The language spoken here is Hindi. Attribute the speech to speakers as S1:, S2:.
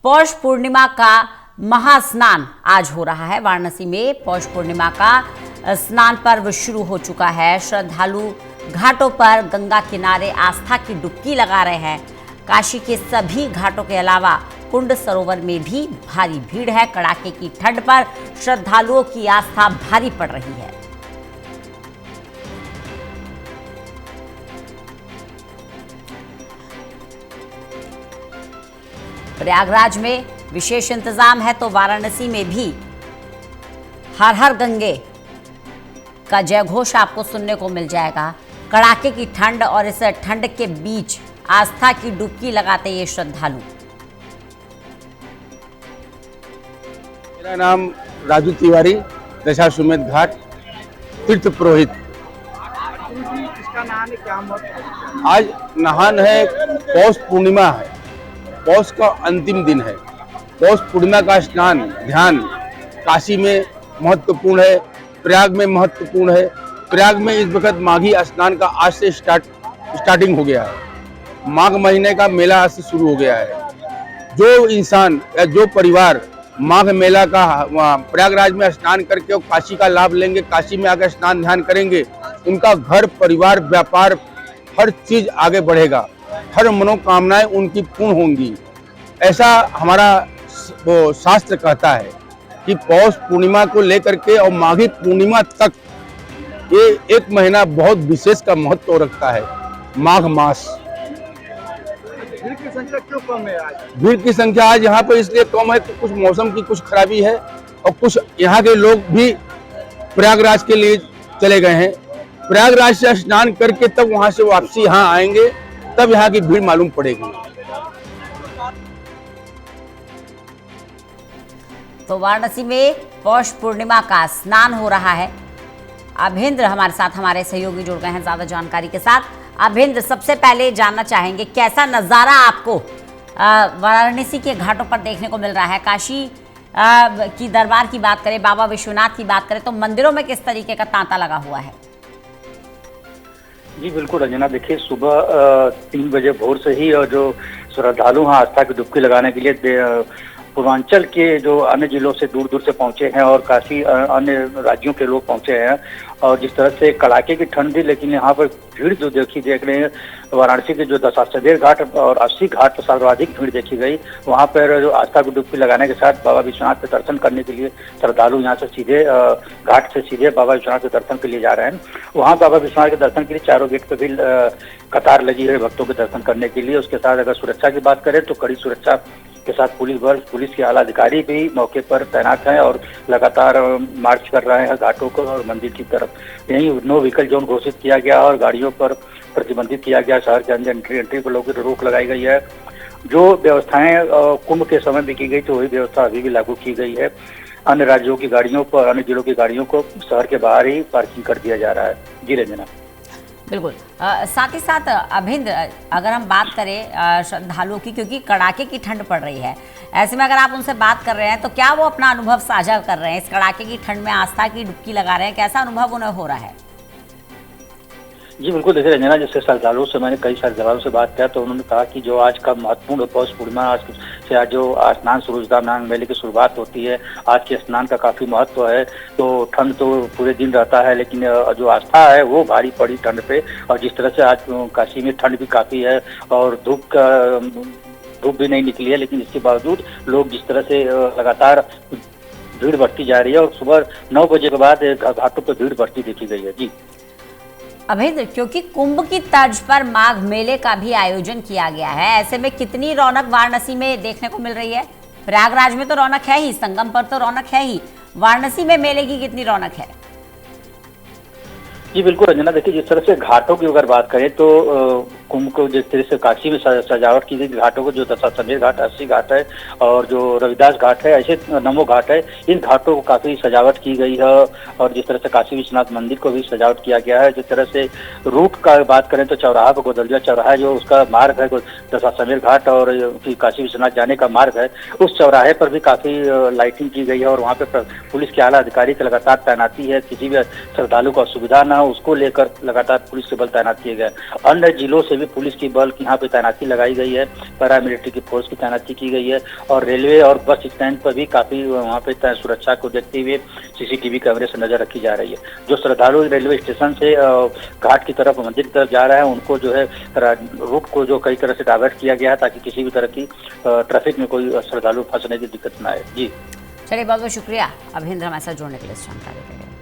S1: पौष पूर्णिमा का महास्नान आज हो रहा है। वाराणसी में पौष पूर्णिमा का स्नान पर्व शुरू हो चुका है। श्रद्धालु घाटों पर गंगा किनारे आस्था की डुबकी लगा रहे हैं। काशी के सभी घाटों के अलावा कुंड सरोवर में भी भारी भीड़ है। कड़ाके की ठंड पर श्रद्धालुओं की आस्था भारी पड़ रही है। प्रयागराज में विशेष इंतजाम है तो वाराणसी में भी हर हर गंगे का जयघोष आपको सुनने को मिल जाएगा। कड़ाके की ठंड और इस ठंड के बीच आस्था की डुबकी लगाते ये श्रद्धालु।
S2: मेरा नाम राजू तिवारी, दशाश्वमेध घाट तीर्थ पुरोहित।
S3: इसका नाम है क्या?
S2: आज नहान है, पौष पूर्णिमा है, पौष का अंतिम दिन है। पौष पूर्णिमा का स्नान ध्यान काशी में महत्वपूर्ण है, प्रयाग में महत्वपूर्ण है। प्रयाग में इस वक्त माघी स्नान का आज से स्टार्टिंग हो गया है। माघ महीने का मेला आज से शुरू हो गया है। जो इंसान या जो परिवार माघ मेला का प्रयागराज में स्नान करके काशी का लाभ लेंगे, काशी में आकर स्नान ध्यान करेंगे, उनका घर परिवार व्यापार हर चीज आगे बढ़ेगा, हर मनोकामनाएं उनकी पूर्ण होंगी। ऐसा हमारा वो शास्त्र कहता है कि पौष पूर्णिमा को लेकर के और माघी पूर्णिमा तक ये एक महीना बहुत विशेष का महत्व रखता है। माघ मास
S3: भीड़ की संख्या क्यों कम है आज?
S2: भीड़ की संख्या आज यहाँ पर इसलिए कम है कि कुछ मौसम की कुछ खराबी है और कुछ यहाँ के लोग भी प्रयागराज के लिए चले गए हैं। प्रयागराज से स्नान करके तब वहां से वापसी यहाँ आएंगे, तब यहाँ की भीड़ मालूम पड़ेगी।
S1: तो वाराणसी में पौष पूर्णिमा का स्नान हो रहा है। अभेंद्र हमारे साथ, हमारे सहयोगी जुड़ गए हैं ज्यादा जानकारी के साथ। अभेंद्र, सबसे पहले जानना चाहेंगे कैसा नजारा आपको वाराणसी के घाटों पर देखने को मिल रहा है। काशी की दरबार की बात करें, बाबा विश्वनाथ की बात करें तो मंदिरों में किस तरीके का तांता लगा हुआ है?
S4: जी बिल्कुल रंजना, देखिए सुबह 3 बजे भोर से ही और जो श्रद्धालु हैं आस्था की डुबकी लगाने के लिए पूर्वांचल के जो अन्य जिलों से दूर दूर से पहुंचे हैं और काफी अन्य राज्योों के लोग पहुंचे हैं। और जिस तरह से कड़ाके की ठंड थी, लेकिन यहाँ पर भीड़ जो देख रहे हैं, वाराणसी के जो दशाश्वमेध घाट और 80 घाट पर सर्वाधिक भीड़ देखी गई। वहाँ पर जो आस्था की डुबकी लगाने के साथ बाबा विश्वनाथ के दर्शन करने के लिए श्रद्धालु यहाँ से सीधे घाट से सीधे बाबा विश्वनाथ के दर्शन के लिए जा रहे हैं। वहाँ बाबा विश्वनाथ के दर्शन के लिए चारों गेट पर भी कतार लगी है भक्तों के दर्शन करने के लिए। उसके साथ अगर सुरक्षा की बात करें तो कड़ी सुरक्षा के साथ पुलिस के आला अधिकारी भी मौके पर तैनात हैं और लगातार मार्च कर रहे हैं घाटों को और मंदिर की तरफ। यहीं नो व्हीकल जोन घोषित किया गया और गाड़ियों पर प्रतिबंधित किया गया। शहर के अंदर एंट्री पर लोगों की रोक लगाई गई है। जो व्यवस्थाएं कुंभ के समय भी की गई थी वही व्यवस्था अभी भी लागू की गई है। अन्य राज्यों की गाड़ियों को, अन्य जिलों की गाड़ियों को शहर के बाहर ही पार्किंग कर दिया जा रहा है। जी रंजना।
S1: बिल्कुल। साथ ही साथ अभिंद्र, अगर हम बात करें श्रद्धालुओं की, क्योंकि कड़ाके की ठंड पड़ रही है, ऐसे में अगर आप उनसे बात कर रहे हैं तो क्या वो अपना अनुभव साझा कर रहे हैं? इस कड़ाके की ठंड में आस्था की डुबकी लगा रहे हैं, कैसा अनुभव उन्हें हो रहा है?
S4: जी बिल्कुल, देखिए रंजना, जैसे श्रद्धालुओं से मैंने कई श्रद्धालुओं से बात किया तो उन्होंने कहा कि जो आज का महत्वपूर्ण पौष पूर्णिमा आज से आज जो स्नान सूरजदान नांग मेले की शुरुआत होती है, आज के स्नान का काफी महत्व है। तो ठंड तो पूरे दिन रहता है, लेकिन जो आस्था है वो भारी पड़ी ठंड पे। और जिस तरह से आज काशी में ठंड भी काफी है और धूप भी नहीं निकली है, लेकिन इसके बावजूद लोग जिस तरह से लगातार भीड़ बढ़ती जा रही है और सुबह 9 बजे के बाद घाटों पर भीड़ बढ़ती देखी गई है। जी
S1: अभेंद्र, क्योंकि कुंभ की तर्ज पर माघ मेले का भी आयोजन किया गया है, ऐसे में कितनी रौनक वाराणसी में देखने को मिल रही है? प्रयागराज में तो रौनक है ही, संगम पर तो रौनक है ही, वाराणसी में मेले की कितनी रौनक है?
S4: जी बिल्कुल रंजना, देखिए जिस तरह से घाटों की अगर बात करें तो कुंभ को जिस तरह से काशी में सजावट की गई घाटों को, जो दशाश्वमेध घाट 80 घाट है और जो रविदास घाट है, ऐसे नमो घाट है, इन घाटों को काफी सजावट की गई है। और जिस तरह से काशी विश्वनाथ मंदिर को भी सजावट किया गया है। जिस तरह से रूट का बात करें तो चौराहा पर गोदलिया चौराहा जो उसका मार्ग है दशाश्वमेध घाट और काशी विश्वनाथ जाने का मार्ग है, उस चौराहे पर भी काफी लाइटिंग की गई है और वहाँ पे पुलिस के आला अधिकारी की लगातार तैनाती है। किसी भी श्रद्धालु को असुविधा न हो उसको लेकर लगातार पुलिस के बल तैनात किए गए। अन्य जिलों से भी रेलवे पुलिस की बल की यहाँ पे तैनाती लगाई गई है, पैरामिलिट्री की फोर्स की तैनाती की गई है और रेलवे और बस स्टैंड पर भी काफी वहाँ पे सुरक्षा को देखते हुए सीसीटीवी कैमरे से नजर रखी जा रही है। जो श्रद्धालु रेलवे स्टेशन से घाट की तरफ, मंदिर की तरफ जा रहा है, उनको जो है रूट को जो कई तरह से डाइवर्ट किया गया है ताकि किसी भी तरह की ट्रैफिक में कोई श्रद्धालु फंसने की दिक्कत ना आए। जी
S1: चलिए, बहुत बहुत शुक्रिया अभिंद्र हमारे साथ जुड़ने के लिए इस जानकारी के लिए।